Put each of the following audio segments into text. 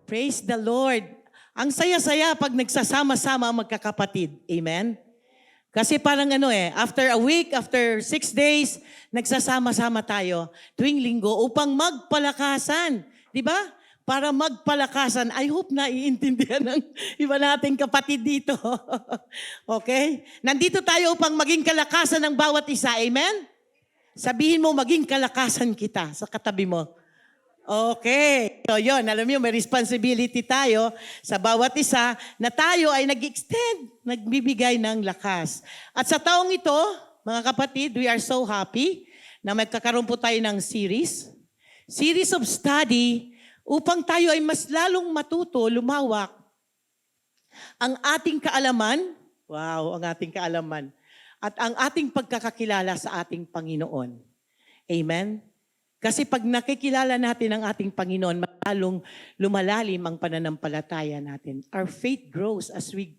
Praise the Lord. Ang saya-saya pag nagsasama-sama ang magkakapatid. Amen? Kasi parang after a week, after 6 days, nagsasama-sama tayo tuwing linggo upang magpalakasan. Di ba? Para magpalakasan. I hope na iintindihan ng iba nating kapatid dito. Okay? Nandito tayo upang maging kalakasan ng bawat isa. Amen? Sabihin mo, maging kalakasan kita sa katabi mo. Okay. So yun, alam niyo, may responsibility tayo sa bawat isa na tayo ay nag-extend, nagbibigay ng lakas. At sa taong ito, mga kapatid, we are so happy na magkakaroon po tayo ng series of study upang tayo ay mas lalong matuto, lumawak ang ating kaalaman, ang ating kaalaman, at ang ating pagkakakilala sa ating Panginoon. Amen? Kasi pag nakikilala natin ang ating Panginoon, malalong lumalalim ang pananampalataya natin. Our faith grows as we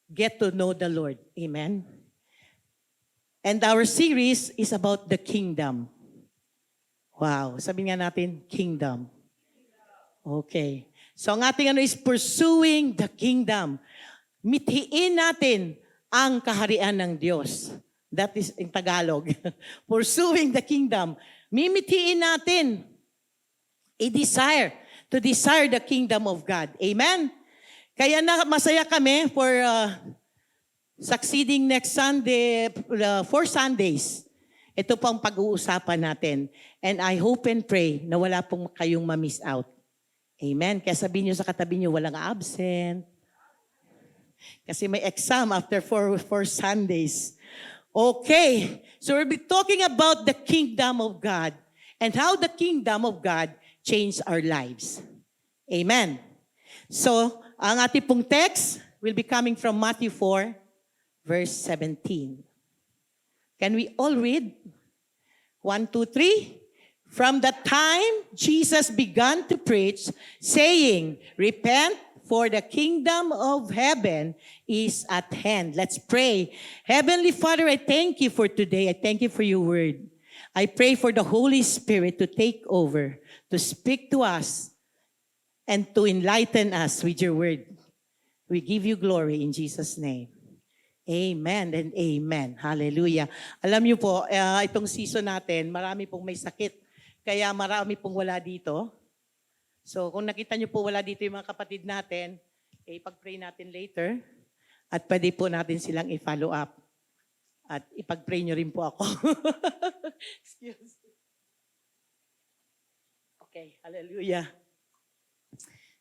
get to know the Lord. Amen? And our series is about the kingdom. Wow. Sabi nga natin, kingdom. Okay. So ang ating is pursuing the kingdom. Mithiin natin ang kaharian ng Diyos. That is in Tagalog. Pursuing the kingdom. Mimithiin natin to desire the kingdom of God. Amen? Kaya masaya kami for succeeding next Sunday, 4 Sundays. Ito pang pag-uusapan natin. And I hope and pray na wala pong kayong ma-miss out. Amen? Kaya sabihin nyo sa katabi nyo, walang absent. Kasi may exam after 4 Sundays. Okay, so we'll be talking about the kingdom of God and how the kingdom of God changed our lives. Amen. So, ang ating pong text will be coming from Matthew 4, verse 17. Can we all read? 1, 2, 3. From that time, Jesus began to preach, saying, "Repent, for the kingdom of heaven is at hand." Let's pray. Heavenly Father, I thank you for today. I thank you for your word. I pray for the Holy Spirit to take over, to speak to us, and to enlighten us with your word. We give you glory in Jesus' name. Amen and amen. Hallelujah. Alam niyo po, itong season natin, marami pong may sakit. Kaya marami pong wala dito. So kung nakita niyo po wala dito yung mga kapatid natin, ipag-pray natin later at pwede po natin silang i-follow up. At ipag-pray niyo rin po ako. Excuse me. Okay, hallelujah.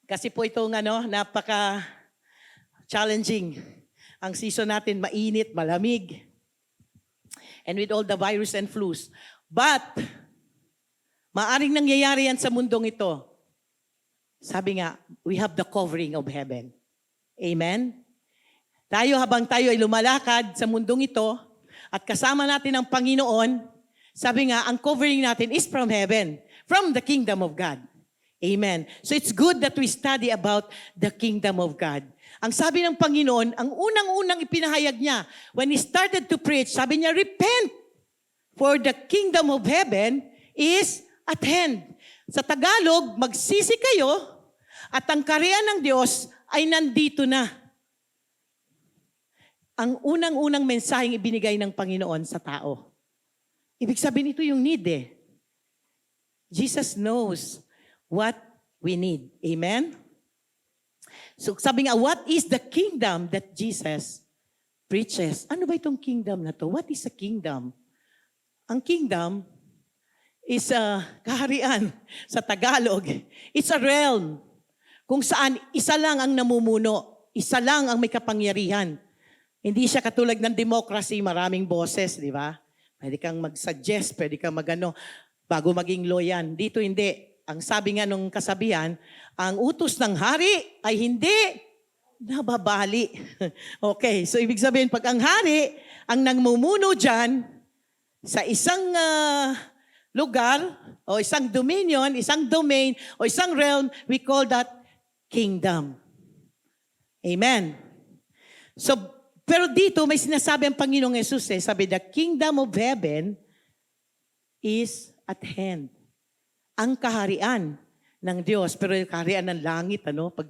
Kasi po itong napaka-challenging. Ang season natin mainit, malamig. And with all the virus and flus. But, maaring nangyayari yan sa mundong ito. Sabi nga, we have the covering of heaven. Amen? Habang tayo ay lumalakad sa mundong ito, at kasama natin ang Panginoon, sabi nga, ang covering natin is from heaven, from the kingdom of God. Amen. So it's good that we study about the kingdom of God. Ang sabi ng Panginoon, ang unang-unang ipinahayag niya, when He started to preach, sabi niya, "Repent, for the kingdom of heaven is at hand." Sa Tagalog, magsisi kayo at ang kaharian ng Diyos ay nandito na. Ang unang-unang mensaheng ibinigay ng Panginoon sa tao. Ibig sabihin ito yung need Jesus knows what we need. Amen? So sabi nga, what is the kingdom that Jesus preaches? Ano ba itong kingdom na to? What is a kingdom? Ang kingdom is kaharian sa Tagalog. It's a realm kung saan isa lang ang namumuno, isa lang ang may kapangyarihan. Hindi siya katulad ng democracy, maraming boses, di ba? Pwede kang mag-suggest, pwede kang bago maging loyan. Dito hindi. Ang sabi nga nung kasabihan, ang utos ng hari ay hindi nababali. Okay, so ibig sabihin, pag ang hari ang namumuno dyan sa isang lugar, o isang dominion, isang domain, o isang realm, we call that kingdom. Amen. So, pero dito may sinasabi ang Panginoong Yesus sabi, the kingdom of heaven is at hand. Ang kaharian ng Diyos. Pero yung kaharian ng langit, pag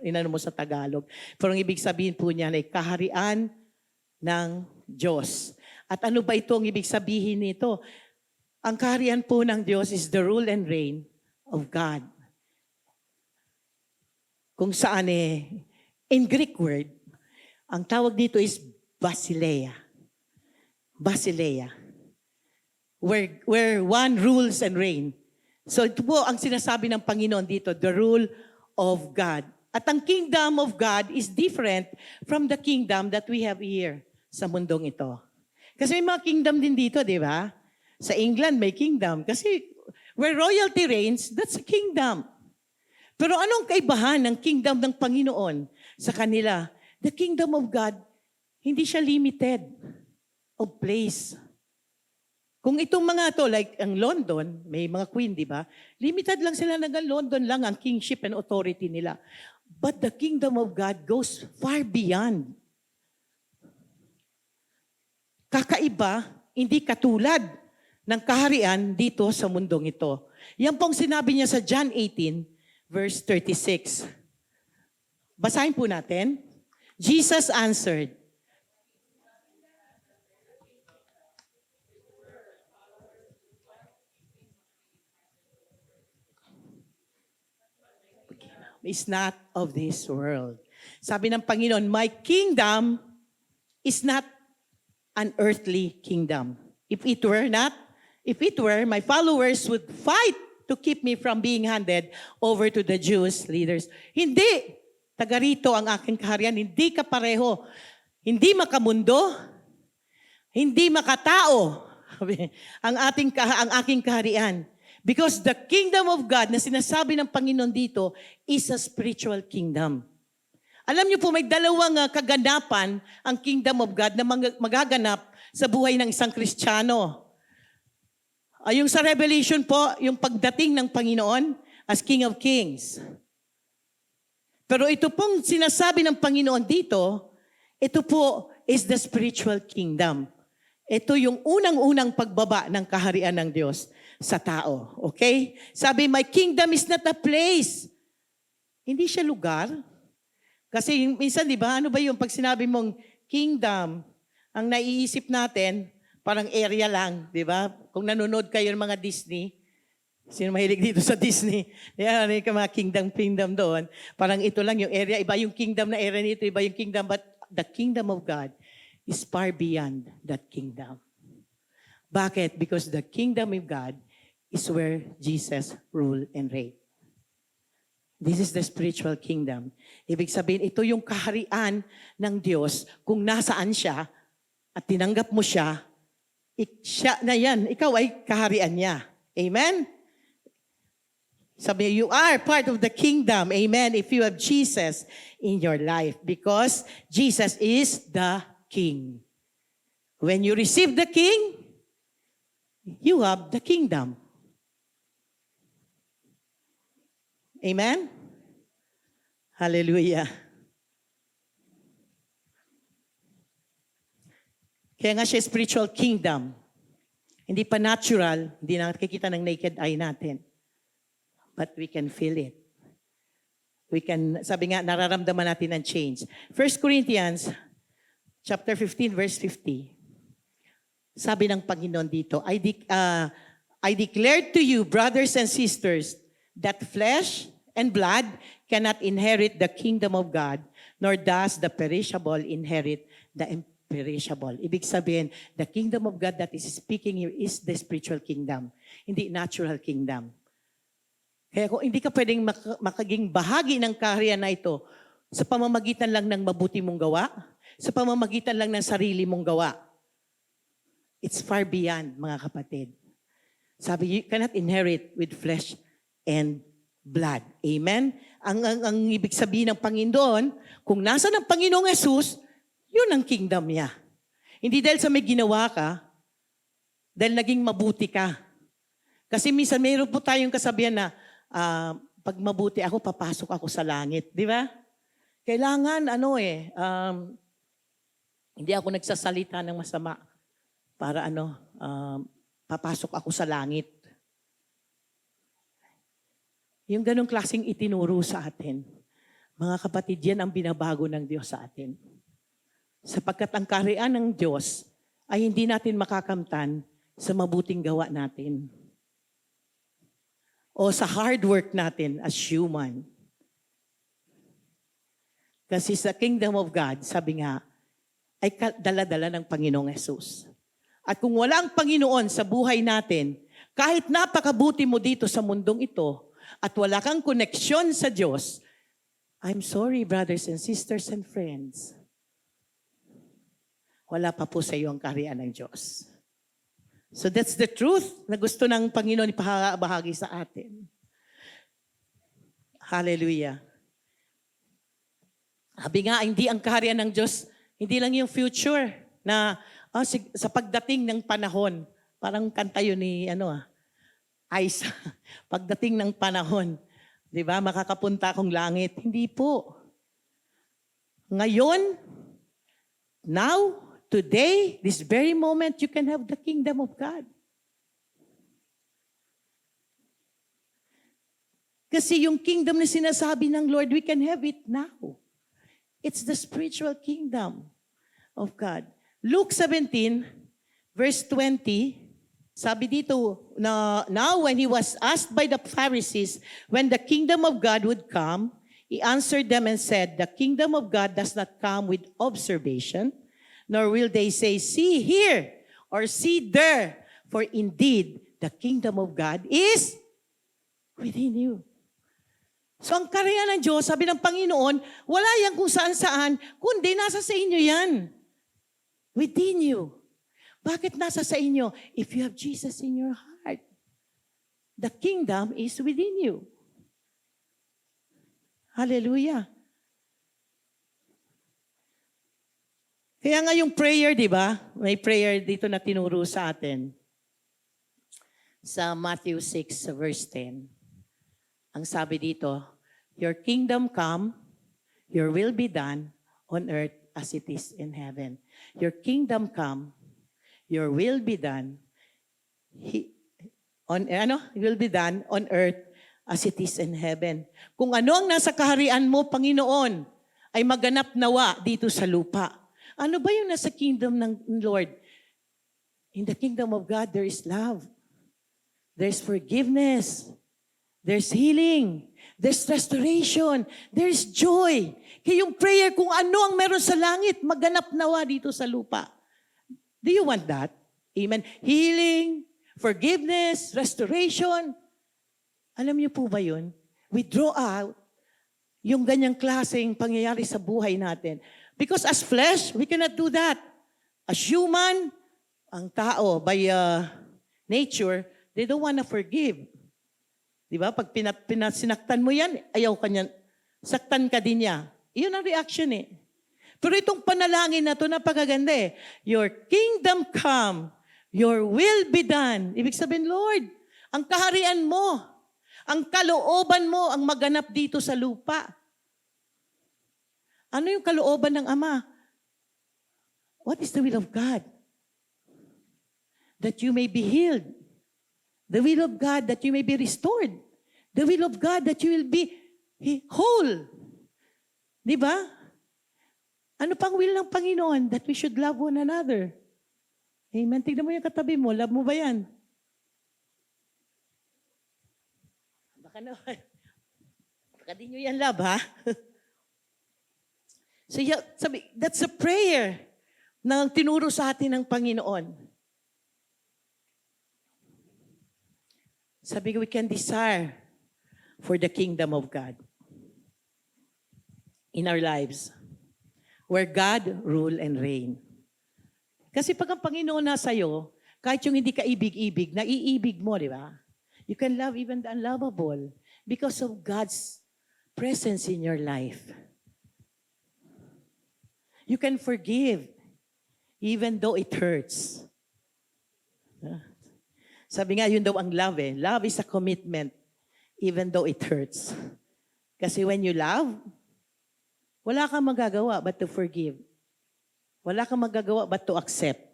inano mo sa Tagalog. Pero ang ibig sabihin po niya ay kaharian ng Diyos. At ano ba ito ang ibig sabihin nito? Ang kaharian po ng Diyos is the rule and reign of God. Kung saan in Greek word, ang tawag dito is Basileia. Basileia. Where one rules and reign. So ito po ang sinasabi ng Panginoon dito, the rule of God. At ang kingdom of God is different from the kingdom that we have here sa mundong ito. Kasi may mga kingdom din dito, di ba? Sa England may kingdom. Kasi where royalty reigns, that's a kingdom. Pero anong kaibahan ng kingdom ng Panginoon sa kanila? The kingdom of God, hindi siya limited of place. Kung itong mga to, like ang London, may mga queen, di ba? Limited lang sila hanggang London lang ang kingship and authority nila. But the kingdom of God goes far beyond. Kakaiba, hindi katulad ng kaharian dito sa mundong ito. Yan pong sinabi niya sa John 18, verse 36. Basahin po natin. Jesus answered, is not of this world. Sabi ng Panginoon, my kingdom is not an earthly kingdom. If it were, my followers would fight to keep me from being handed over to the Jewish leaders. Hindi. Taga rito ang aking kaharian, hindi kapareho. Hindi makamundo, hindi makatao ang aking kaharian. Because the kingdom of God na sinasabi ng Panginoon dito is a spiritual kingdom. Alam niyo po, may dalawang kaganapan ang kingdom of God na magaganap sa buhay ng isang Kristiyano. Yung sa Revelation po, yung pagdating ng Panginoon as King of Kings. Pero ito pong sinasabi ng Panginoon dito, ito po is the spiritual kingdom. Ito yung unang-unang pagbaba ng kaharian ng Diyos sa tao. Okay? Sabi, my kingdom is not a place. Hindi siya lugar. Kasi minsan, di ba, ano ba yung pag sinabi mong kingdom, ang naiisip natin, parang area lang, di ba? Kung nanonood kayo ng mga Disney, sino mahilig dito sa Disney? Yan, may mga kingdom doon. Parang ito lang yung area. Iba yung kingdom na area nito, iba yung kingdom. But the kingdom of God is far beyond that kingdom. Bakit? Because the kingdom of God is where Jesus rule and reign. This is the spiritual kingdom. Ibig sabihin, ito yung kaharian ng Diyos kung nasaan siya at tinanggap mo siya, siya na yan, ikaw ay kaharian niya. Amen? Sabi niya, you are part of the kingdom. Amen. If you have Jesus in your life. Because Jesus is the King. When you receive the King, you have the kingdom. Amen? Hallelujah. Kaya nga siya spiritual kingdom. Hindi pa natural, hindi nakikita ng naked eye natin. But we can feel it. Sabi nga, nararamdaman natin ang change. 1 Corinthians chapter 15, verse 50. Sabi ng Panginoon dito, I declare to you, brothers and sisters, that flesh and blood cannot inherit the kingdom of God, nor does the perishable inherit the imperishable. Ibig sabihin, the kingdom of God that is speaking here is the spiritual kingdom, hindi natural kingdom. Kaya kung hindi ka pwedeng makaging bahagi ng kaharian na ito sa pamamagitan lang ng mabuti mong gawa, sa pamamagitan lang ng sarili mong gawa, it's far beyond, mga kapatid. Sabi, you cannot inherit with flesh and blood. Amen? Ang ibig sabihin ng Panginoon, kung nasa ng Panginoong Jesus, yun ang kingdom niya. Hindi dahil sa may ginawa ka, dahil naging mabuti ka. Kasi minsan mayroon po tayong kasabihan na, pag mabuti ako, papasok ako sa langit. Di ba? Kailangan, hindi ako nagsasalita ng masama para papasok ako sa langit. Yung ganong klaseng itinuro sa atin. Mga kapatid, yan ang binabago ng Diyos sa atin. Sapagkat ang kaharian ng Diyos ay hindi natin makakamtan sa mabuting gawa natin o sa hard work natin as human. Kasi sa kingdom of God, sabi nga, ay dala-dala ng Panginoong Yesus. At kung wala ang Panginoon sa buhay natin, kahit napakabuti mo dito sa mundong ito, at wala kang koneksyon sa Diyos, I'm sorry, brothers and sisters and friends, wala pa po sa iyo ang kaharian ng Diyos. So that's the truth na gusto ng Panginoon ipahagi sa atin. Hallelujah. Sabi nga, hindi ang kaharian ng Diyos, hindi lang yung future na sa pagdating ng panahon, parang kanta yun ni Aiza, pagdating ng panahon, di ba, makakapunta akong langit. Hindi po. Ngayon, now, today, this very moment, you can have the kingdom of God. Kasi yung kingdom na sinasabi ng Lord, we can have it now. It's the spiritual kingdom of God. Luke 17, verse 20, sabi dito, now when he was asked by the Pharisees when the kingdom of God would come, he answered them and said, the kingdom of God does not come with observation, nor will they say, see here, or see there, for indeed, the kingdom of God is within you. So ang kaharian ng Diyos, sabi ng Panginoon, wala yan kung saan-saan, kundi nasa sa inyo yan. Within you. Bakit nasa sa inyo? If you have Jesus in your heart, the kingdom is within you. Hallelujah. Kaya nga yung prayer, di ba? May prayer dito na tinuro sa atin. Sa Matthew 6, verse 10. Ang sabi dito, your kingdom come, your will be done on earth as it is in heaven. Your kingdom come, your will be done will be done on earth as it is in heaven. Kung ano ang nasa kaharian mo, Panginoon, ay maganap nawa dito sa lupa. Ano ba yung nasa kingdom ng Lord? In the kingdom of God, there is love. There's forgiveness. There's healing. There's restoration. There's joy. Kaya yung prayer, kung ano ang meron sa langit, maganap nawa dito sa lupa. Do you want that? Amen. Healing, forgiveness, restoration. Alam niyo po ba yun? We draw out yung ganyang klaseng pangyayari sa buhay natin. Because as flesh, we cannot do that. As human, ang tao, by nature, they don't want to forgive. Di ba? Pag sinaktan mo yan, ayaw ka niyan. Saktan ka din niya. Iyon ang reaction eh. Pero itong panalangin na ito, napakaganda eh. Your kingdom come, your will be done. Ibig sabihin, Lord, ang kaharian mo, ang kalooban mo, ang maganap dito sa lupa. Ano yung kalooban ng Ama? What is the will of God? That you may be healed. The will of God that you may be restored. The will of God that you will be whole. Di ba? Ano pang will ng Panginoon? That we should love one another. Amen. Tignan mo yung katabi mo. Love mo ba yan? Baka naman. Baka di nyo yan love, ha? So, sabi, that's a prayer na tinuro sa atin ng Panginoon. Sabi, we can desire for the kingdom of God in our lives, where God rule and reign. Kasi pag ang Panginoon nasa iyo, kahit yung hindi ka ibig-ibig, naiibig mo, di ba? You can love even the unlovable because of God's presence in your life. You can forgive even though it hurts. Sabi nga, yun daw ang love eh. Love is a commitment even though it hurts. Kasi when you love, wala kang magagawa but to forgive. Wala kang magagawa but to accept.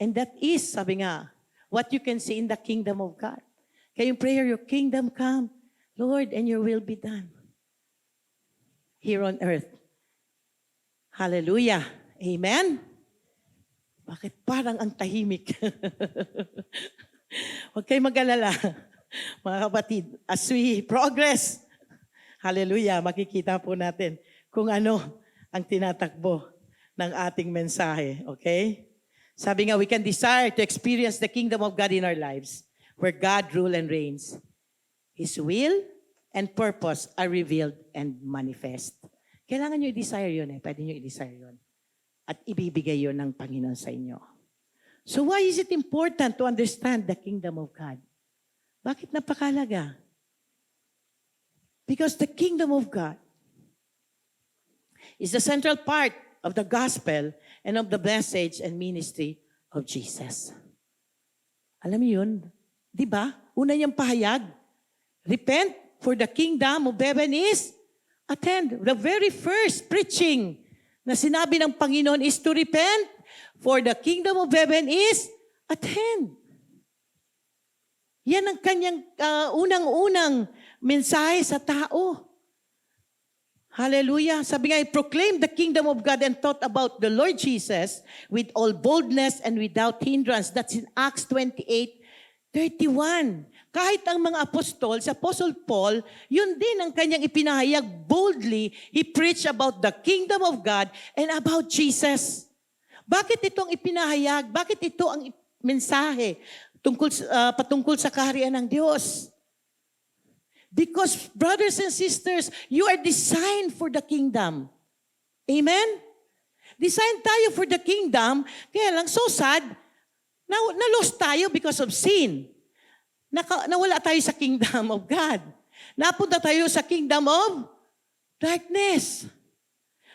And that is, sabi nga, what you can see in the kingdom of God. Kaya yung prayer, your kingdom come, Lord, and your will be done. Here on earth. Hallelujah. Amen? Bakit parang ang tahimik? Huwag kayong mag-alala, mga kapatid. As we progress, hallelujah, makikita po natin kung ano ang tinatakbo ng ating mensahe. Okay? Sabi nga, we can desire to experience the kingdom of God in our lives, where God rule and reigns. His will and purpose are revealed and manifest. Kailangan nyo i-desire yun eh. Pwede nyo i-desire yun. At ibibigay yun ng Panginoon sa inyo. So why is it important to understand the kingdom of God? Bakit napakalaga? Because the kingdom of God is the central part of the gospel and of the message and ministry of Jesus. Alam niyo yun? Di ba? Una niyang pahayag, repent for the kingdom of heaven is attend. The very first preaching na sinabi ng Panginoon is to repent, for the kingdom of heaven is at hand. Yan ang kanyang unang-unang mensahe sa tao. Hallelujah. Sabi nga, proclaim the kingdom of God and taught about the Lord Jesus with all boldness and without hindrance. That's in Acts 28:31. Kahit ang mga apostol, si Apostle Paul, yun din ang kanyang ipinahayag boldly. He preached about the kingdom of God and about Jesus. Bakit itong ipinahayag? Bakit ito ang mensahe patungkol sa kaharian ng Diyos? Because, brothers and sisters, you are designed for the kingdom. Amen? Designed tayo for the kingdom, kaya lang so sad, na-lost tayo because of sin. Nawala tayo sa kingdom of God. Napunta tayo sa kingdom of darkness.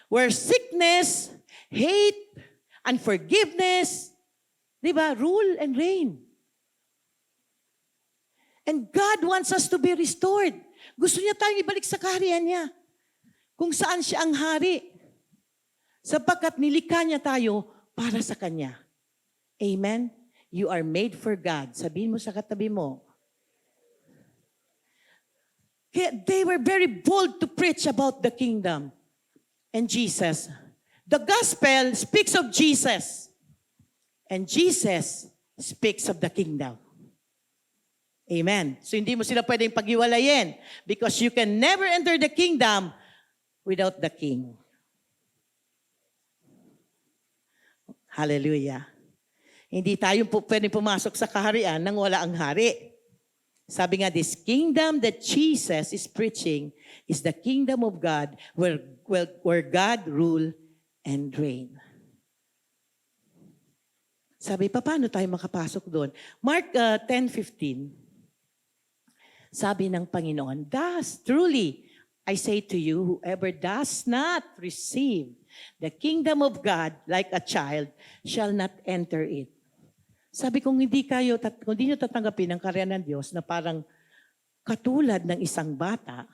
Where sickness, hate, unforgiveness, di ba, rule and reign. And God wants us to be restored. Gusto niya tayong ibalik sa kaharian niya. Kung saan siya ang hari. Sapagkat nilikha niya tayo para sa Kanya. Amen? You are made for God. Sabihin mo sa katabi mo. They were very bold to preach about the kingdom and Jesus. The gospel speaks of Jesus. And Jesus speaks of the kingdom. Amen. So hindi mo sila pwedeng paghiwalayin because you can never enter the kingdom without the king. Hallelujah. Hindi tayo pwedeng pumasok sa kaharian nang wala ang hari. Sabi nga, this kingdom that Jesus is preaching is the kingdom of God where God rule and reign. Sabi, paano tayo makapasok doon? Mark 10:15. Sabi ng Panginoon, thus, truly, I say to you, whoever does not receive the kingdom of God like a child shall not enter it. Sabi, kung hindi nyo tatanggapin ang karya ng Diyos na parang katulad ng isang bata,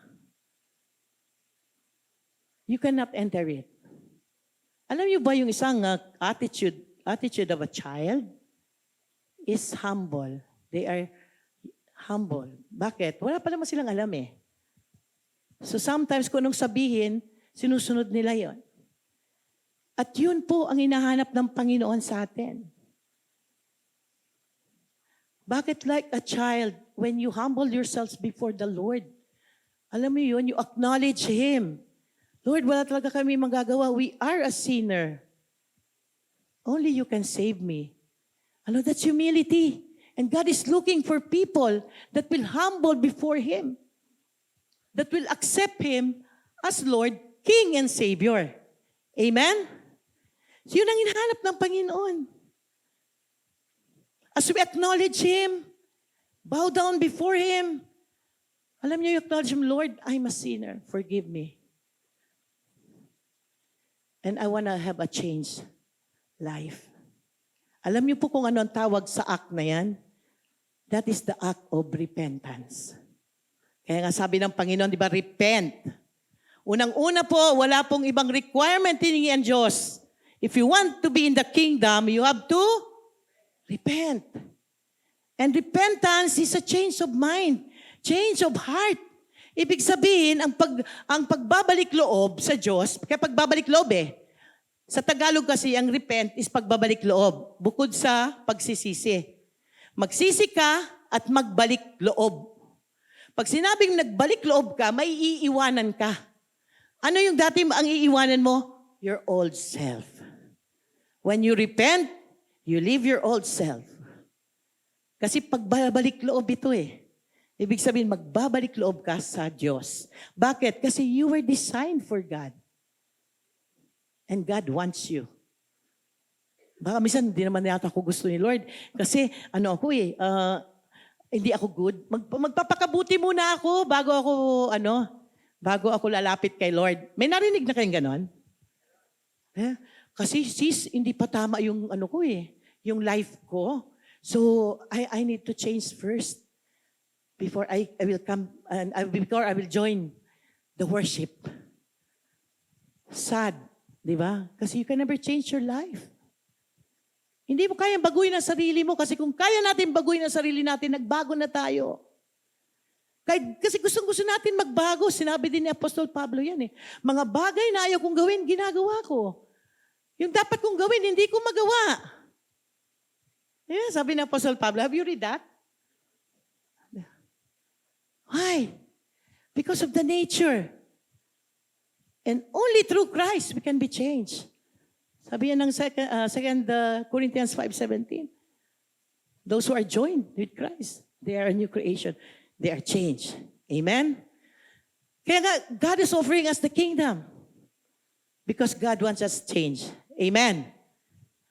you cannot enter it. Alam niyo ba yung isang attitude of a child is humble. They are humble. Bakit? Wala pa naman silang alam eh. So sometimes kung anong sabihin, sinusunod nila yon. At yun po ang hinahanap ng Panginoon sa atin. Bakit like a child, when you humble yourselves before the Lord, alam mo yun, you acknowledge Him. Lord, wala talaga kami magagawa. We are a sinner. Only you can save me. Ano, that's humility. And God is looking for people that will humble before Him. That will accept Him as Lord, King, and Savior. Amen? So yun ang hinahanap ng Panginoon. As we acknowledge Him, bow down before Him, alam niyo, you acknowledge Him, Lord, I'm a sinner. Forgive me. And I want to have a changed life. Alam niyo po kung ano ang tawag sa act na yan? That is the act of repentance. Kaya nga sabi ng Panginoon, di ba, repent. Unang-una po, wala pong ibang requirement hiningi ang Diyos. If you want to be in the kingdom, you have to repent. And repentance is a change of mind, change of heart. Ibig sabihin, ang pagbabalik loob sa Diyos, kaya pagbabalik loob sa Tagalog kasi ang repent is pagbabalik loob, bukod sa pagsisisi. Magsisi ka at magbalik loob. Pag sinabing nagbalik loob ka, may iiwanan ka. Ano yung dati ang iiwanan mo? Your old self. When you repent, you leave your old self. Kasi pagbabalik loob ito Ibig sabihin, magbabalik loob ka sa Diyos. Bakit? Kasi you were designed for God. And God wants you. Baka minsan, hindi naman yata ako gusto ni Lord. Kasi, hindi ako good. Magpapakabuti muna ako bago ako lalapit kay Lord. May narinig na kayong ganon? Kasi sis, hindi pa tama yung yung life ko. So, I need to change first before I will come and before I will join the worship. Sad, di ba? Kasi you can never change your life. Hindi mo kayang baguhin ang sarili mo kasi kung kaya natin baguhin ang sarili natin, nagbago na tayo. Kasi gustong-gusto natin magbago. Sinabi din ni Apostol Pablo yan Mga bagay na ayaw kong gawin, ginagawa ko. Yung dapat kong gawin, hindi ko magawa. Yeah, sabi ni Apostol Pablo, have you read that? Why? Because of the nature. And only through Christ we can be changed. Sabi yan ng 2 Corinthians 5:17. Those who are joined with Christ, they are a new creation. They are changed. Amen? Kaya nga, God is offering us the kingdom. Because God wants us change. Amen?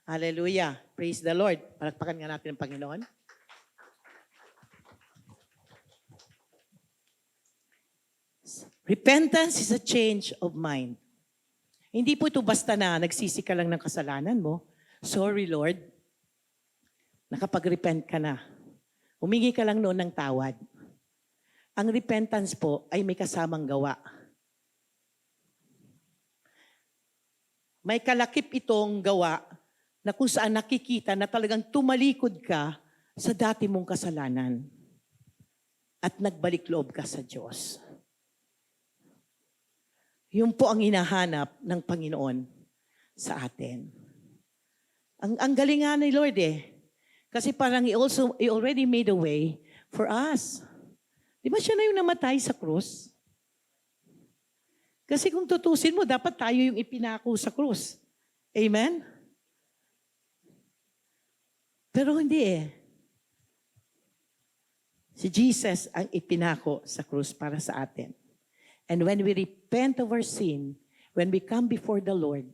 Hallelujah. Praise the Lord. Palakpakan nga natin ang Panginoon. Repentance is a change of mind. Hindi po ito basta na nagsisi ka lang ng kasalanan mo. Sorry, Lord. Nakapag-repent ka na. Humingi ka lang noon ng tawad. Ang repentance po ay may kasamang gawa. May kalakip itong gawa na kung saan nakikita na talagang tumalikod ka sa dati mong kasalanan at nagbalik loob ka sa Diyos. Yun po ang hinahanap ng Panginoon sa atin. Ang galing nga ni Lord Kasi parang He already made a way for us. Di ba siya na yung namatay sa krus? Kasi kung tutusin mo, dapat tayo yung ipinako sa krus. Amen? Pero hindi Si Jesus ang ipinako sa krus para sa atin. And when we repent of our sin, when we come before the Lord,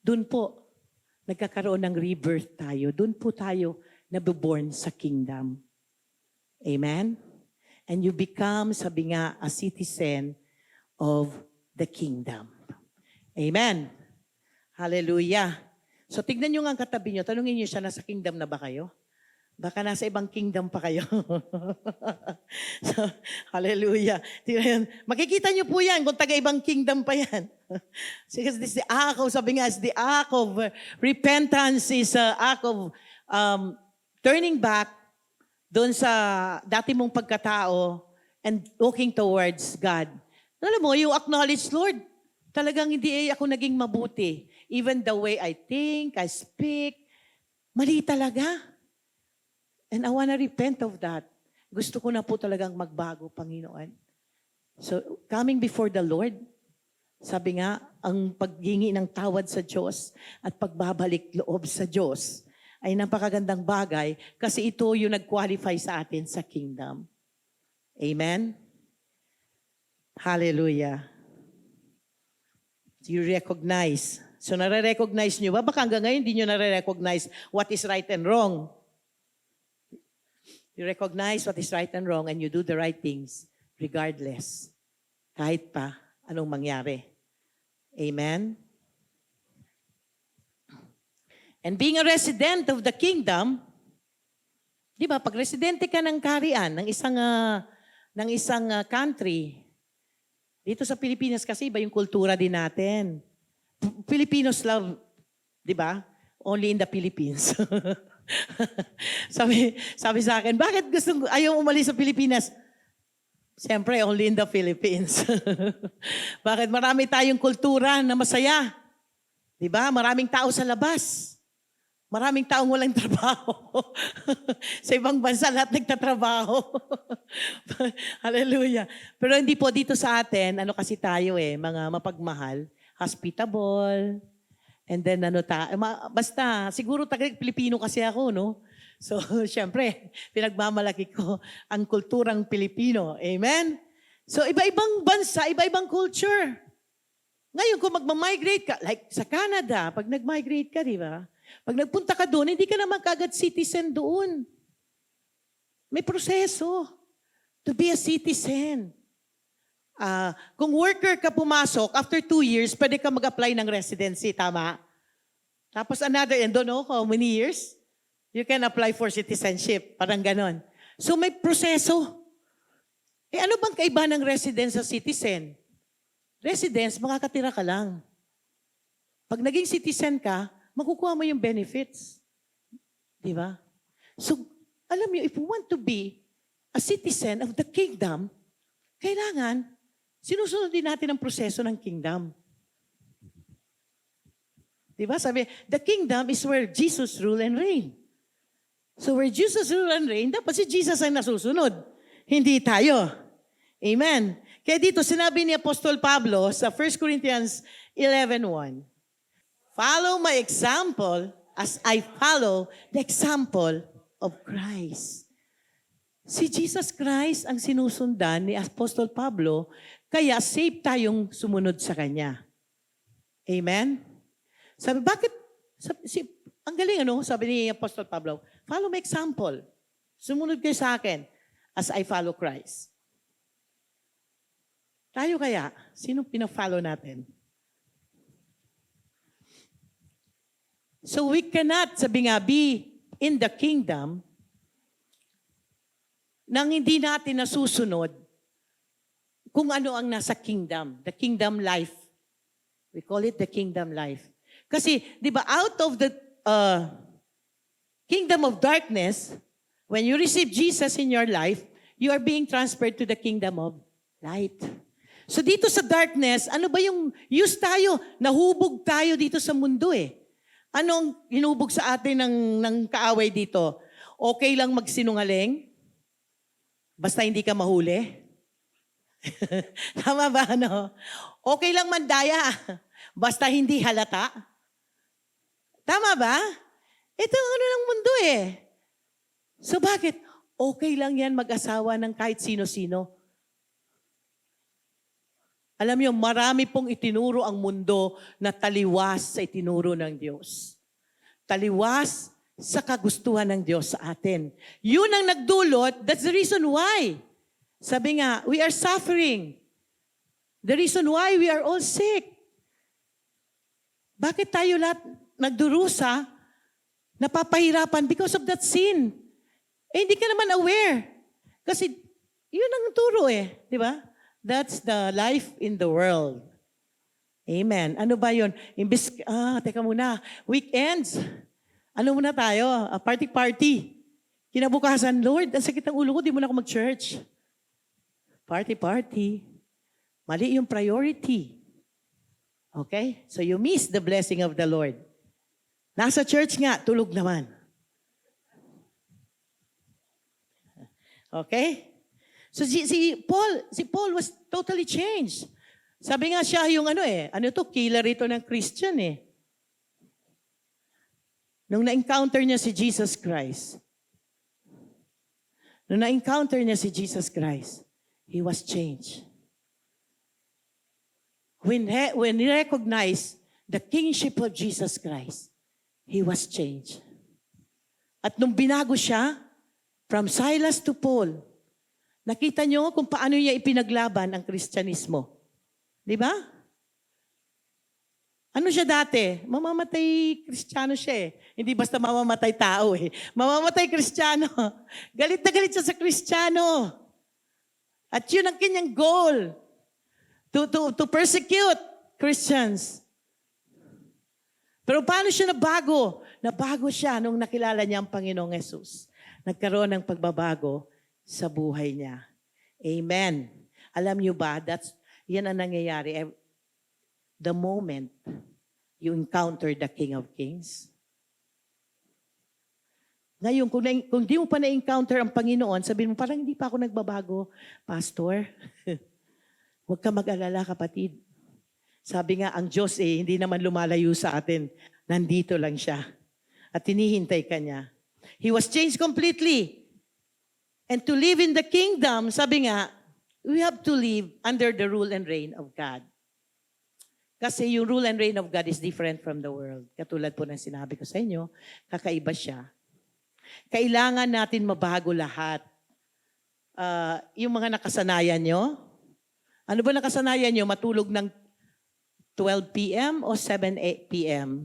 dun po, nagkakaroon ng rebirth tayo. Dun po tayo nabuborn sa kingdom. Amen? And you become, sabi nga, a citizen of the kingdom. Amen? Hallelujah. So tignan nyo nga ang katabi nyo. Tanungin nyo siya, nasa kingdom na ba kayo? Baka nasa ibang kingdom pa kayo. So, hallelujah. Makikita nyo po yan kung taga-ibang kingdom pa yan. Because this is the act of, sabi nga, the act of repentance is an act of turning back doon sa dati mong pagkatao and walking towards God. Alam mo, you acknowledge, Lord, talagang hindi ako naging mabuti. Even the way I think, I speak, mali talaga. And I want to repent of that. Gusto ko na po talagang magbago, Panginoon. So, coming before the Lord, sabi nga, ang paghingi ng tawad sa Diyos at pagbabalik loob sa Diyos ay napakagandang bagay kasi ito yung nag-qualify sa atin sa kingdom. Amen? Hallelujah. You recognize. So, nare-recognize nyo ba? Baka hanggang ngayon hindi nyo nare-recognize what is right and wrong. You recognize what is right and wrong and you do the right things regardless. Kahit pa anong mangyari. Amen? And being a resident of the kingdom, di ba, pag residente ka ng kaharian, ng isang country, dito sa Pilipinas kasi iba yung kultura din natin. Filipinos love, di ba? Only in the Philippines. sabi sa akin, bakit ayaw umalis sa Pilipinas? Siyempre, only in the Philippines. Bakit marami tayong kultura na masaya? Diba? Maraming tao sa labas. Maraming taong walang trabaho. Sa ibang bansa, lahat nagtatrabaho. Hallelujah. Pero hindi po dito sa atin, ano kasi tayo mga mapagmahal, hospitable, and then basta, siguro taga-Pilipino kasi ako, no? So, syempre, pinagmamalaki ko ang kulturang Pilipino. Amen? So, iba-ibang bansa, iba-ibang culture. Ngayon, kung magmamigrate ka, like sa Canada, pag nag-migrate ka, di ba? Pag nagpunta ka doon, hindi ka naman kagad citizen doon. May proseso to be a citizen. Kung worker ka pumasok, after 2 years, pwede ka mag-apply ng residency, tama? Tapos another, and don't know how many years, you can apply for citizenship. Parang ganon. So may proseso. Ano bang kaiba ng residence sa citizen? Residence, makakatira ka lang. Pag naging citizen ka, makukuha mo yung benefits. Di ba? So, alam niyo, if you want to be a citizen of the kingdom, kailangan, sinusunod din natin ang proseso ng kingdom. Di ba? Sabi, the kingdom is where Jesus rule and reign. So where Jesus rule and reign, dapat si Jesus ang nasusunod. Hindi tayo. Amen. Kaya dito, sinabi ni Apostol Pablo sa 1 Corinthians 11:1, follow my example as I follow the example of Christ. Si Jesus Christ ang sinusundan ni Apostol Pablo, kaya safe tayong sumunod sa Kanya. Amen? Sabi, bakit? Ang galing, sabi ni Apostol Pablo, follow my example. Sumunod kayo sa akin as I follow Christ. Tayo kaya, sino pina-follow natin? So we cannot, sabi nga, be in the kingdom nang hindi natin nasusunod kung ano ang nasa kingdom, the kingdom life. We call it the kingdom life. Kasi, di ba, out of the kingdom of darkness, when you receive Jesus in your life, you are being transferred to the kingdom of light. So dito sa darkness, ano ba yung use tayo? Nahubog tayo dito sa mundo Anong hinubog sa atin ng kaaway dito? Okay lang magsinungaling? Basta hindi ka mahuli? Tama ba, Okay lang mandaya? Basta hindi halata? Tama ba? Ito ang ng mundo So bakit? Okay lang yan mag-asawa ng kahit sino-sino. Alam niyo, marami pong itinuro ang mundo na taliwas sa itinuro ng Diyos. Taliwas sa kagustuhan ng Diyos sa atin. Yun ang nagdulot, that's the reason why. Sabi nga, we are suffering. The reason why we are all sick. Bakit tayo lahat nagdurusa, napapahirapan because of that sin? Hindi ka naman aware. Kasi yun ang turo di ba? That's the life in the world. Amen. Ano ba yun? Teka muna. Weekends. Ano muna tayo? Party. Kinabukasan, Lord, ang sakit ng ulo ko, di mo na ako mag-church. Party. Mali yung priority. Okay? So you miss the blessing of the Lord. Nasa church nga, tulog naman. Okay? So si Paul was totally changed. Sabi nga siya yung killer ito ng Christian Nung na-encounter niya si Jesus Christ, he was changed. When he recognized the kingship of Jesus Christ, he was changed. At nung binago siya, from Silas to Paul, nakita niyo kung paano niya ipinaglaban ang Kristyanismo. Di ba? Ano siya dati? Mamamatay Kristiyano siya Hindi basta mamamatay tao Mamamatay Kristiyano. Galit na galit siya sa Kristiyano. At yun ang kanyang goal. To persecute Christians. Pero paano siya nabago? Nabago siya nung nakilala niya ang Panginoong Yesus. Nagkaroon ng pagbabago sa buhay niya. Amen. Alam niyo ba, yan ang nangyayari. The moment you encounter the King of Kings. Ngayon, kung di mo pa na-encounter ang Panginoon, sabihin mo, parang hindi pa ako nagbabago, Pastor. Huwag ka mag-alala, kapatid. Sabi nga, ang Diyos hindi naman lumalayo sa atin. Nandito lang siya. At hinihintay ka niya. He was changed completely. And to live in the kingdom, sabi nga, we have to live under the rule and reign of God. Kasi yung rule and reign of God is different from the world. Katulad po ng sinabi ko sa inyo, kakaiba siya. Kailangan natin mabago lahat. Yung mga nakasanayan nyo, ano ba nakasanayan nyo? Matulog ng 12 p.m. o 7 p.m.?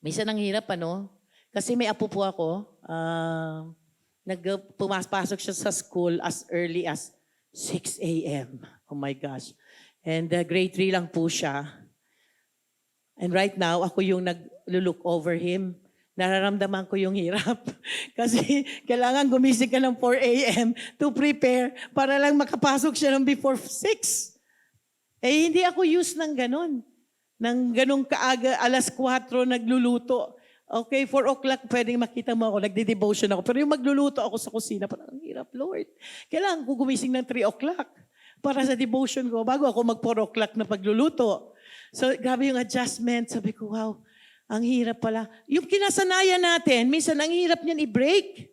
Minsan ang hirap, ano? Kasi may apo po ako. Pumapasok siya sa school as early as 6 a.m. Oh my gosh. And grade 3 lang po siya. And right now, ako yung nag-look over him. Nararamdaman ko yung hirap. Kasi kailangan gumising ka ng 4 a.m. to prepare para lang makapasok siya ng before 6. Hindi ako used ng ganun. Nang ganung kaaga, alas 4 nagluluto. Okay, 4 o'clock pwedeng makita mo ako, nagde-devotion ako. Pero yung magluluto ako sa kusina, parang ang hirap, Lord. Kailangan ko gumising ng 3 o'clock para sa devotion ko bago ako mag 4 o'clock na pagluluto. So, grabe yung adjustment. Sabi ko, wow, ang hirap pala. Yung kinasanayan natin, minsan ang hirap niyan i-break.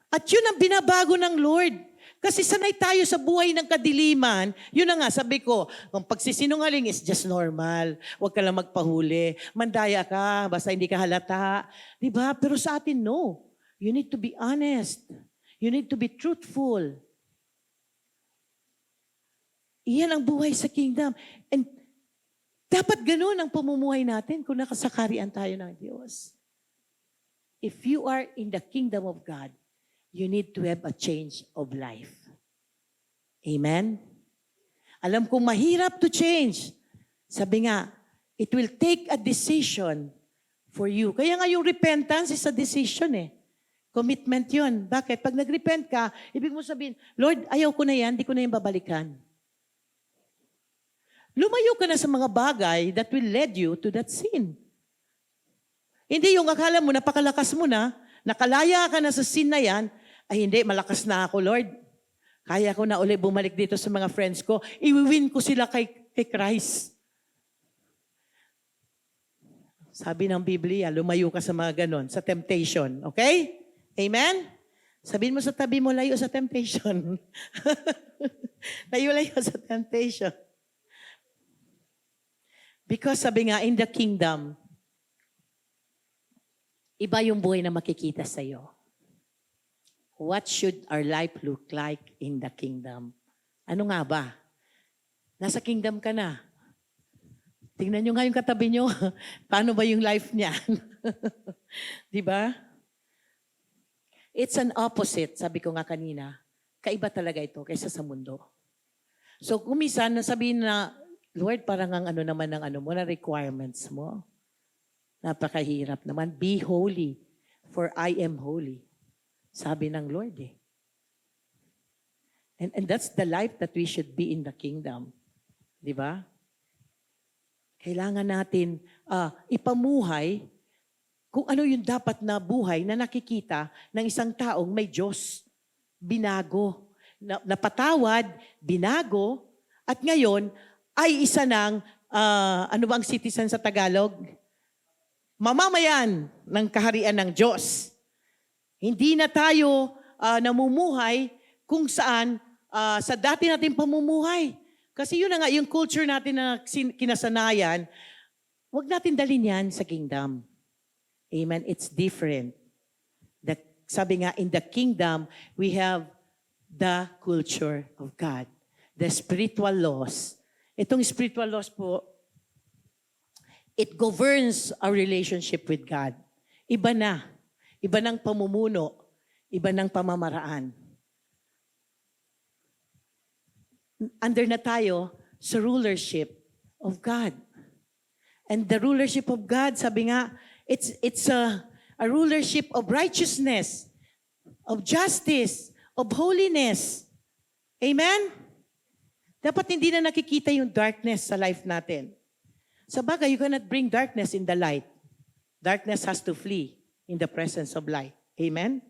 At yun ang binabago ng Lord. Kasi sanay tayo sa buhay ng kadiliman. Yun na nga, sabi ko, kung pagsisinungaling is just normal. Huwag ka lang magpahuli. Mandaya ka, basta hindi ka halata. Diba? Pero sa atin, no. You need to be honest. You need to be truthful. Iyan ang buhay sa kingdom. And dapat ganun ang pamumuhay natin kung nakasakarian tayo ng Diyos. If you are in the kingdom of God, you need to have a change of life. Amen? Alam kong mahirap to change. Sabi nga, it will take a decision for you. Kaya nga yung repentance is a decision Commitment yun. Bakit? Pag nag-repent ka, ibig mo sabihin, Lord, ayaw ko na yan, di ko na yan babalikan. Lumayo ka na sa mga bagay that will lead you to that sin. Hindi yung akala mo, napakalakas mo na, nakalaya ka na sa sin na yan, ay hindi, malakas na ako, Lord. Kaya ko na ulit bumalik dito sa mga friends ko. Iwiwin ko sila kay Christ. Sabi ng Biblia, lumayo ka sa mga ganon, sa temptation. Okay? Amen? Sabihin mo sa tabi mo, layo sa temptation. Layo-layo sa temptation. Because sabi nga, in the kingdom, iba yung buhay na makikita sa'yo. What should our life look like in the kingdom? Ano nga ba? Nasa kingdom ka na. Tingnan nyo nga yung katabi nyo. Paano ba yung life niya? Di ba? It's an opposite, sabi ko nga kanina. Kaiba talaga ito kaysa sa mundo. So kung minsan, sabihin na, Lord, parang ang ano naman ng ano mo, na requirements mo. Napakahirap naman. Be holy, for I am holy. Sabi ng Lord And that's the life that we should be in the kingdom. Di ba? Kailangan natin ipamuhay kung ano yung dapat na buhay na nakikita ng isang taong may Diyos. Binago. Napatawad, binago, at ngayon ay isa ng, ano ba ang citizen sa Tagalog? Mamamayan ng kaharian ng Diyos. Hindi na tayo namumuhay kung saan sa dati nating pamumuhay. Kasi yun na nga, yung culture natin na kinasanayan, huwag natin dalhin yan sa kingdom. Amen? It's different. Sabi nga, in the kingdom, we have the culture of God. The spiritual laws. Itong spiritual laws po, it governs our relationship with God. Iba na. Iba ng pamumuno, iba ng pamamaraan. Under na tayo sa rulership of God. And the rulership of God, sabi nga, it's a rulership of righteousness, of justice, of holiness. Amen? Dapat hindi na nakikita yung darkness sa life natin. Sa bagay, you cannot bring darkness in the light. Darkness has to flee in the presence of light. Amen?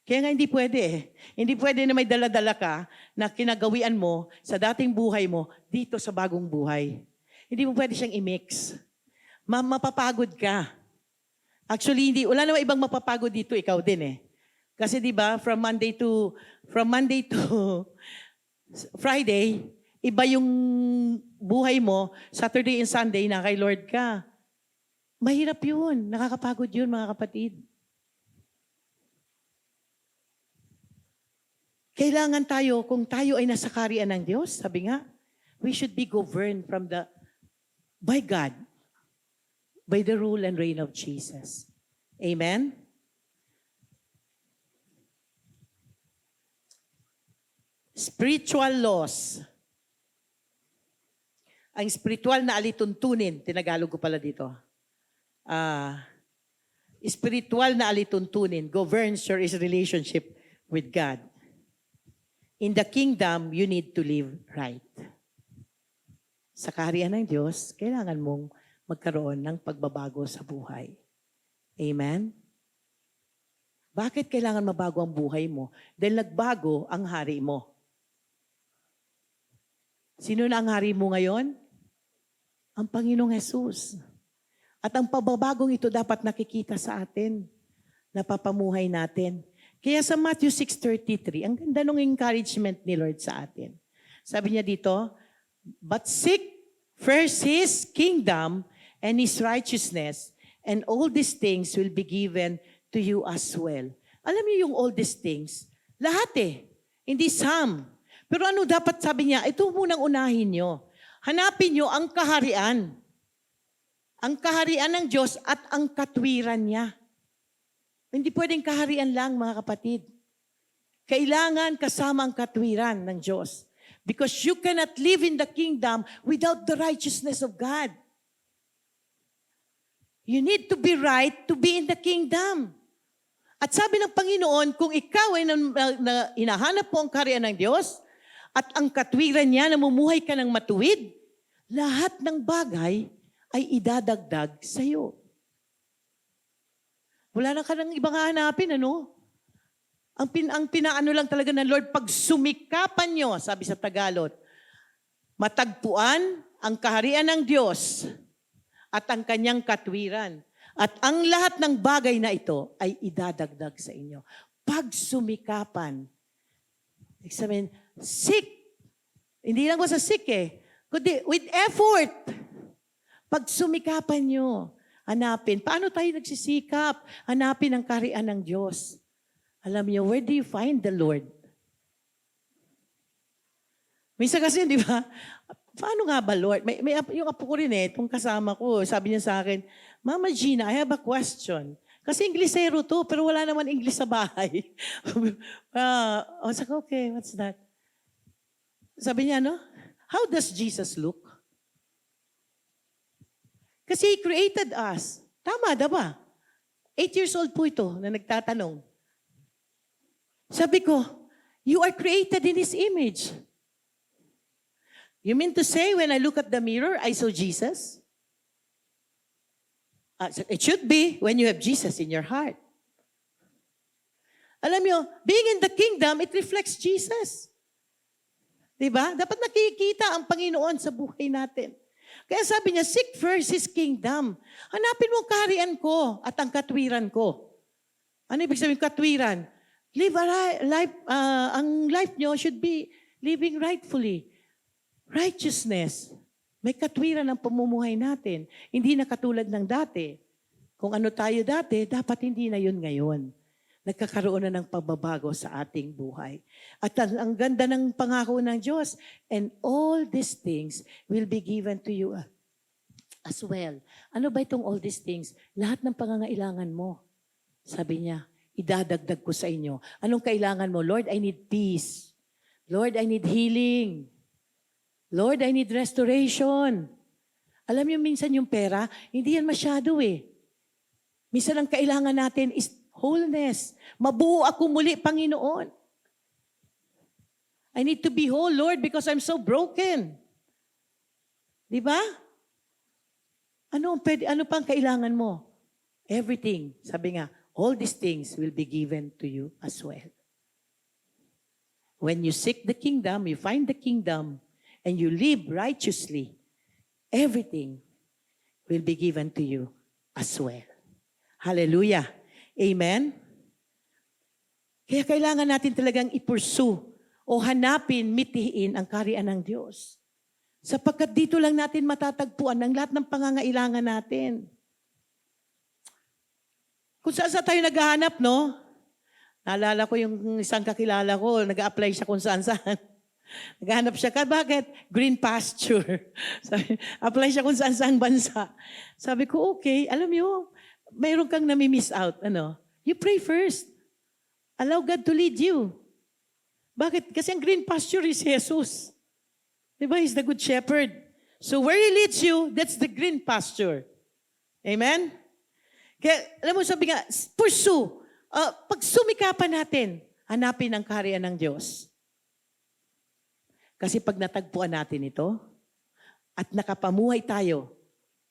Kaya nga hindi pwede eh. Hindi pwede na may dala-dala ka na kinagawian mo sa dating buhay mo dito sa bagong buhay. Hindi mo pwede siyang i-mix. Mapapagod ka. Actually, wala naman ibang mapapagod dito, ikaw din eh. Kasi di ba, from Monday to Friday, iba yung buhay mo, Saturday and Sunday na kay Lord ka. Mahirap yun. Nakakapagod yun, mga kapatid. Kailangan tayo, kung tayo ay nasa kaharian ng Diyos, sabi nga, we should be governed by God, by the rule and reign of Jesus. Amen? Spiritual laws. Ang spiritual na alituntunin, tinagalog ko pala dito. Spiritual na alituntunin governs your relationship with God. In the kingdom, you need to live right. Sa kaharian ng Diyos, kailangan mong magkaroon ng pagbabago sa buhay. Amen? Bakit kailangan mabago ang buhay mo? Dahil nagbago ang hari mo. Sino na ang hari mo ngayon? Ang Panginoong Jesus. At ang pagbabagong ito dapat nakikita sa atin. Napapamuhay natin. Kaya sa Matthew 6:33, ang ganda ng encouragement ni Lord sa atin. Sabi niya dito, but seek first His kingdom and His righteousness, and all these things will be given to you as well. Alam niyo yung all these things? Lahat eh. Hindi some. Pero ano dapat sabi niya? Ito munang unahin niyo. Hanapin niyo ang kaharian. Ang kaharian ng Diyos at ang katwiran niya. Hindi pwedeng kaharian lang, mga kapatid. Kailangan kasama ang katwiran ng Diyos. Because you cannot live in the kingdom without the righteousness of God. You need to be right to be in the kingdom. At sabi ng Panginoon, kung ikaw ay hinahanap po ang kaharian ng Diyos at ang katwiran niya, namumuhay ka ng matuwid, lahat ng bagay ay idadagdag sa iyo. Wala na ka ng ibang hahanapin, ano? Ang pinaano lang talaga ng Lord, pag sumikapan nyo, sabi sa Tagalog, matagpuan ang kaharian ng Diyos at ang kanyang katwiran. At ang lahat ng bagay na ito ay idadagdag sa inyo. Pag sumikapan, sabihin, seek. Hindi lang ba sa seek eh, kundi with effort. Pag sumikapan nyo, hanapin. Paano tayo nagsisikap? Hanapin ang kaharian ng Diyos. Alam niyo, where do you find the Lord? Minsan kasi, di ba? Paano nga ba, Lord? Yung apo ko rin itong kasama ko, sabi niya sa akin, Mama Gina, I have a question. Kasi Inglesero to, pero wala naman English sa bahay. Sabi ko, okay, what's that? Sabi niya, no? How does Jesus look? Kasi He created us. Tama, diba? 8 years old po ito na nagtatanong. Sabi ko, you are created in His image. You mean to say when I look at the mirror, I saw Jesus? It should be when you have Jesus in your heart. Alam niyo, being in the kingdom, it reflects Jesus. Diba? Dapat nakikita ang Panginoon sa buhay natin. Kaya sabi niya, seek first His kingdom. Hanapin mo ang kaharian ko at ang katwiran ko. Ano ibig sabihin katwiran? Live a life, ang life nyo should be living rightfully. Righteousness. May katwiran ang pamumuhay natin. Hindi na katulad ng dati. Kung ano tayo dati, dapat hindi na yun ngayon. Nagkakaroon na ng pagbabago sa ating buhay. At ang ganda ng pangako ng Diyos, and all these things will be given to you as well. Ano ba itong all these things? Lahat ng pangangailangan mo. Sabi niya, idadagdag ko sa inyo. Anong kailangan mo? Lord, I need peace. Lord, I need healing. Lord, I need restoration. Alam niyo, minsan yung pera, hindi yan masyado eh. Minsan ang kailangan natin is wholeness. Mabuo ako muli, Panginoon. I need to be whole, Lord, because I'm so broken. Di ba? Ano pang kailangan mo? Everything. Sabi nga, all these things will be given to you as well. When you seek the kingdom, you find the kingdom, and you live righteously, everything will be given to you as well. Hallelujah. Amen? Kaya kailangan natin talagang i-pursue o hanapin, mitihin ang kaharian ng Diyos. Sapagkat dito lang natin matatagpuan ang lahat ng pangangailangan natin. Kung saan tayo naghahanap, no? Naalala ko yung isang kakilala ko, nag-a-apply siya kung saan-saan. Naghahanap siya, bakit? Green pasture. Sabi, apply siya kung saan-saan bansa. Sabi ko, okay, alam mo, mayroon kang nami-miss out. Ano? You pray first. Allow God to lead you. Bakit? Kasi ang green pasture is Jesus. Diba? He's the good shepherd. So where He leads you, that's the green pasture. Amen? Kaya, alam mo, sabi nga, pursue. Pag sumikapan natin, hanapin ang kaharian ng Diyos. Kasi pag natagpuan natin ito, at nakapamuhay tayo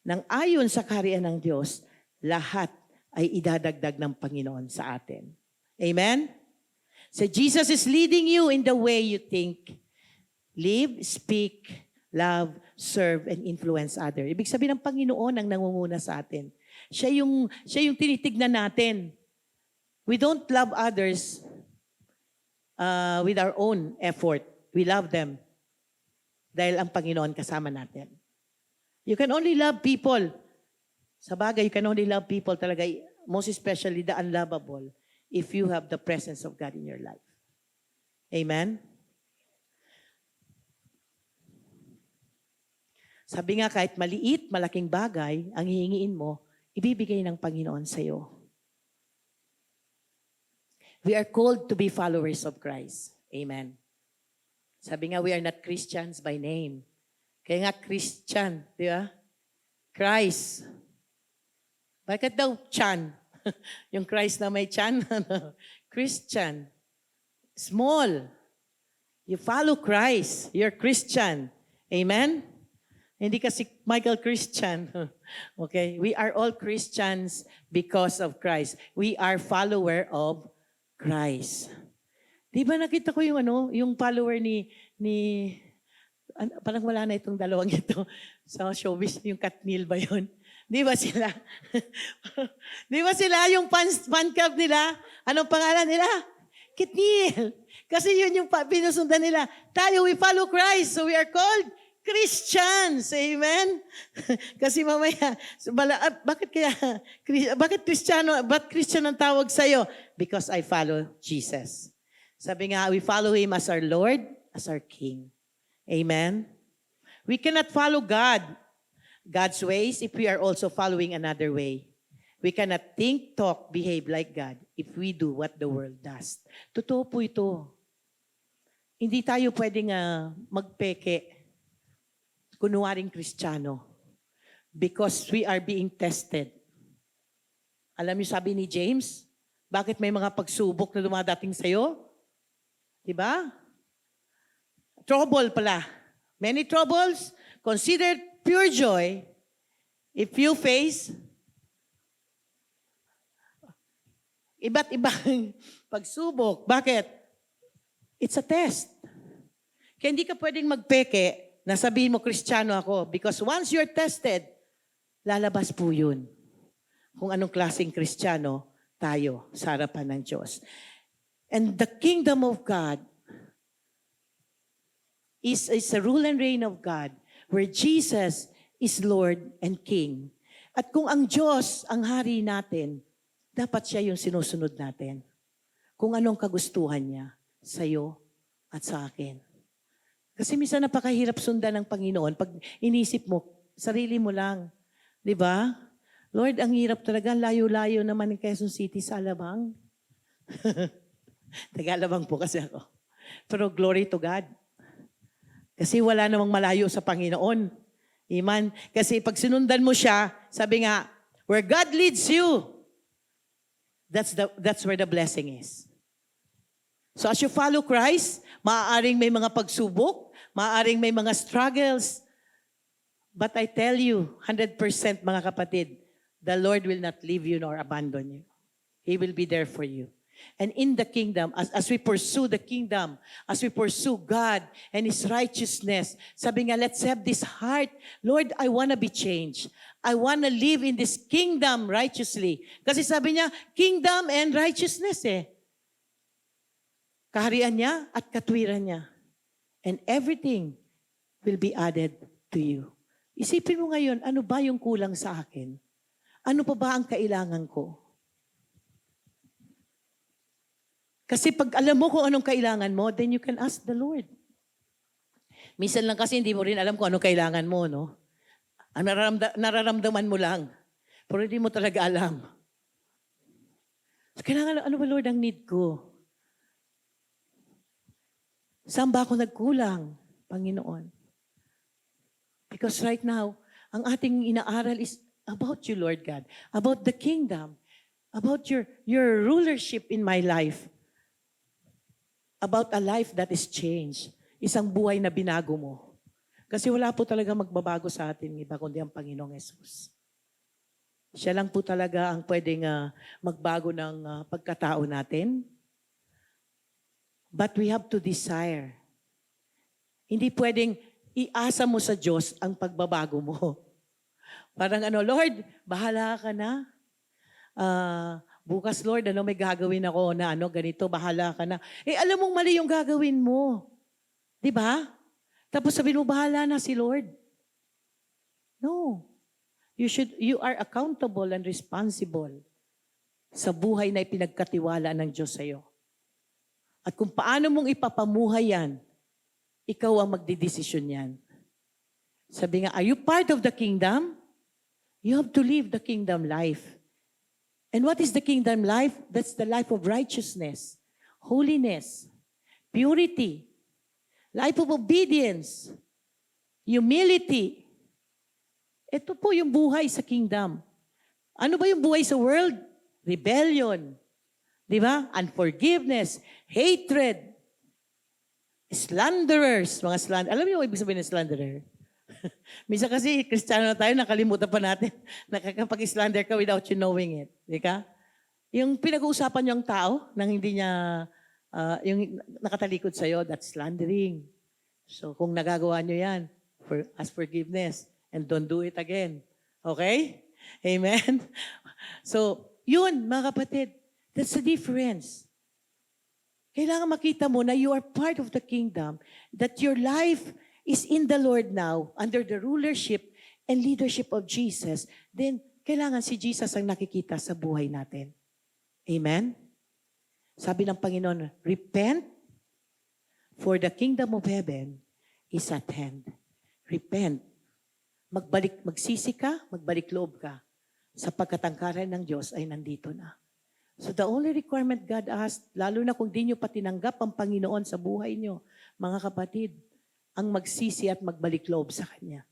ng ayon sa kaharian ng Diyos, lahat ay idadagdag ng Panginoon sa atin. Amen? So Jesus is leading you in the way you think, live, speak, love, serve, and influence others. Ibig sabihin ng Panginoon ang nangunguna sa atin. Siya yung tinitignan natin. We don't love others with our own effort. We love them dahil ang Panginoon kasama natin. You can only love people. Sa bagay, you can only love people talaga, most especially the unlovable, if you have the presence of God in your life. Amen? Sabi nga, kahit maliit, malaking bagay, ang hihingiin mo, ibibigay ng Panginoon sa iyo. We are called to be followers of Christ. Amen. Sabi nga, we are not Christians by name. Kaya nga, Christian, di ba? Christ. Bakit daw Chan? Yung Christ na may Chan? Christian. Small. You follow Christ. You're Christian. Amen? Hindi kasi Michael Christian. Okay? We are all Christians because of Christ. We are follower of Christ. Di ba nakita ko yung follower ni parang wala na itong dalawang ito sa showbiz, yung Katniel ba yun? Di ba sila? Di ba sila yung fan club nila? Anong pangalan nila? Katniel. Kasi yun yung pinusundan nila. Tayo, we follow Christ, so we are called Christians. Amen? Kasi mamaya, bakit Christian ang tawag sa'yo? Because I follow Jesus. Sabi nga, we follow Him as our Lord, as our King. Amen? We cannot follow God's ways if we are also following another way. We cannot think, talk, behave like God if we do what the world does. Totoo po ito. Hindi tayo pwedeng magpeke kunwaring Kristiyano because we are being tested. Alam niyo sabi ni James, bakit may mga pagsubok na dumadating sa'yo? Diba? Trouble pala. Many troubles, consider pure joy if you face iba't ibang pagsubok. Bakit? It's a test. Kaya hindi ka pwedeng magpeke na sabihin mo, Kristiyano ako. Because once you're tested, lalabas po yun. Kung anong klaseng Kristiyano tayo sa harapan ng Diyos. And the kingdom of God is a rule and reign of God where Jesus is Lord and King. At kung ang Diyos ang hari natin, dapat siya yung sinusunod natin. Kung anong kagustuhan niya sa iyo at sa akin. Kasi minsan napakahirap sundan ng Panginoon pag inisip mo, sarili mo lang. Di ba? Lord, ang hirap talaga. Layo-layo naman ng Quezon City sa Alabang. Taga-Alabang po kasi ako. Pero glory to God. Kasi wala namang malayo sa Panginoon. Amen? Kasi pag sinundan mo siya, sabi nga, where God leads you, that's where the blessing is. So as you follow Christ, maaaring may mga pagsubok, maaaring may mga struggles, but I tell you, 100% mga kapatid, the Lord will not leave you nor abandon you. He will be there for you. And in the kingdom, as we pursue the kingdom, as we pursue God and His righteousness, sabi nga, let's have this heart. Lord, I want to be changed. I want to live in this kingdom righteously. Kasi sabi niya, kingdom and righteousness Kaharian niya at katwiran niya. And everything will be added to you. Isipin mo ngayon, ano ba yung kulang sa akin? Ano pa ba ang kailangan ko? Kasi pag alam mo kung anong kailangan mo, then you can ask the Lord. Minsan lang kasi hindi mo rin alam kung anong kailangan mo, no? Ang nararamdaman mo lang. Pero hindi mo talaga alam. So, kailangan, ano ba Lord ang need ko? Saan ba ako nagkulang, Panginoon? Because right now, ang ating inaaral is about you, Lord God. About the kingdom. About your rulership in my life. About a life that is changed. Isang buhay na binago mo. Kasi wala po talaga magbabago sa atin, iba kundi ang Panginoong Yesus. Siya lang po talaga ang pwedeng magbago ng pagkatao natin. But we have to desire. Hindi pwedeng iasa mo sa Diyos ang pagbabago mo. Parang Lord, bahala ka na. Bukas, Lord, may gagawin ako na ganito, bahala ka na. Alam mong mali yung gagawin mo. Di ba? Tapos sabihin mo, bahala na si Lord. No. You are accountable and responsible sa buhay na ipinagkatiwala ng Diyos sa iyo. At kung paano mong ipapamuhay yan, ikaw ang magdidesisyon yan. Sabi nga, are you part of the kingdom? You have to live the kingdom life. And what is the kingdom life? That's the life of righteousness, holiness, purity, life of obedience, humility. Ito po yung buhay sa kingdom. Ano ba yung buhay sa world? Rebellion. Di ba? Unforgiveness, hatred, slanderers, mga slander. Alam niyo yung ibig sabihin ng slanderer? Minsan kasi, Kristiyano na tayo, nakalimutan pa natin, nakakapag-slander ka without you knowing it. Di ka? Yung pinag-uusapan niyo ang tao, nang hindi niya, yung nakatalikod sa'yo, that's slandering. So, kung nagagawa niyo yan, ask forgiveness and don't do it again. Okay? Amen? So, yun, mga kapatid, that's the difference. Kailangan makita mo na you are part of the kingdom, that your life is in the Lord now, under the rulership and leadership of Jesus, then kailangan si Jesus ang nakikita sa buhay natin. Amen? Sabi ng Panginoon, repent, for the kingdom of heaven is at hand. Repent. Magsisi ka, magbalik loob ka, sapagkat ang karan ng Diyos ay nandito na. So the only requirement God asked, lalo na kung di nyo pa tinanggap ang Panginoon sa buhay nyo, mga kapatid, ang magsisi at magbalik loob sa Kanya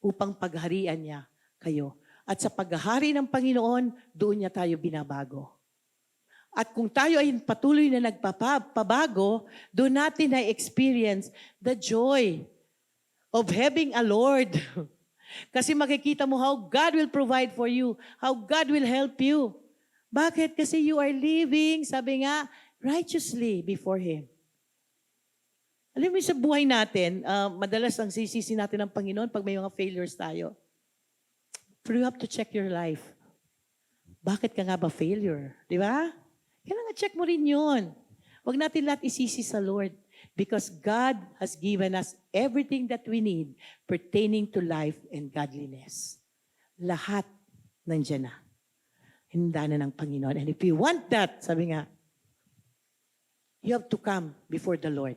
upang pagharian niya kayo. At sa paghahari ng Panginoon, doon niya tayo binabago. At kung tayo ay patuloy na nagpapabago, doon natin na-experience the joy of having a Lord. Kasi makikita mo how God will provide for you, how God will help you. Bakit? Kasi you are living, sabi nga, righteously before Him. Alam mo sa buhay natin, madalas ang sisisi natin ng Panginoon pag may mga failures tayo. Pero you have to check your life. Bakit ka nga ba failure? Di ba? Kailangan check mo rin yun. Huwag natin lahat isisi sa Lord. Because God has given us everything that we need pertaining to life and godliness. Lahat nandiyan na. Hinda na ng Panginoon. And if you want that, sabi nga, you have to come before the Lord.